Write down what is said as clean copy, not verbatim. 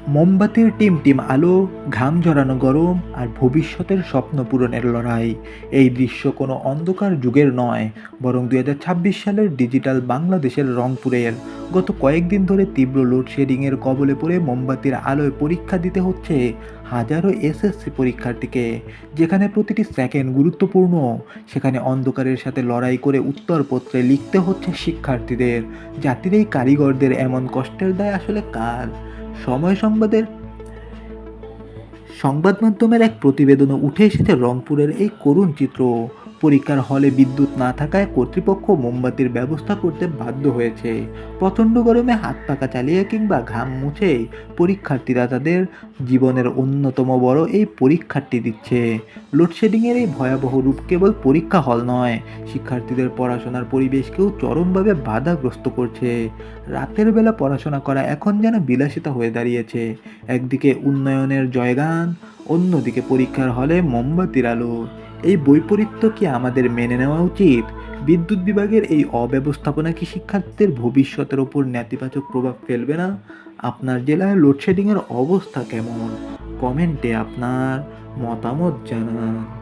মোমবাতির team team আলো, ঘাম ঝরানো গরম আর ভবিষ্যতের স্বপ্ন পূরণের লড়াই। এই দৃশ্য কোনো অন্ধকার যুগের নয়, বরং 2026 সালের ডিজিটাল বাংলাদেশের রংপুরের। গত কয়েকদিন ধরে তীব্র লোডশেডিংয়ের কবলে পড়ে মোমবাতির আলোয় পরীক্ষা দিতে হচ্ছে হাজারো এসএসসি পরীক্ষার্থীকে। যেখানে প্রতিটি সেকেন্ড গুরুত্বপূর্ণ, সেখানে অন্ধকারের সাথে লড়াই করে উত্তরপত্রে লিখতে হচ্ছে শিক্ষার্থীদের। জাতির এই কারিগরদের এমন কষ্টের দায় আসলে কার? সময় সংবাদ মাধ্যমের এক প্রতিবেদনে উঠে এসেছে রংপুরের এই করুণ চিত্র। পরীক্ষার হলে বিদ্যুৎ না থাকায় কর্তৃপক্ষ মোমবাতির ব্যবস্থা করতে বাধ্য হয়েছে। প্রচণ্ড গরমে হাত পাখা চালিয়ে কিংবা ঘাম মুছে পরীক্ষার্থীরা তাদের জীবনের অন্যতম বড় এই পরীক্ষাটি দিচ্ছে। লোডশেডিংয়ের এই ভয়াবহ রূপ কেবল পরীক্ষা হল নয়, শিক্ষার্থীদের পড়াশোনার পরিবেশকেও চরমভাবে বাধাগ্রস্ত করছে। রাতের বেলা পড়াশোনা করা এখন যেন বিলাসিতা হয়ে দাঁড়িয়েছে। একদিকে উন্নয়নের জয়গান, অন্যদিকে পরীক্ষার হলে মোমবাতির আলো। এই বৈপরীত্য কি আমাদের মেনে নেওয়া উচিত? বিদ্যুৎ বিভাগের এই অব্যবস্থাপনা কি শিক্ষার্থীদের ভবিষ্যতের ওপর নেতিবাচক প্রভাব ফেলবে না? আপনার জেলায় লোডশেডিংয়ের অবস্থা কেমন? কমেন্টে আপনার মতামত জানান।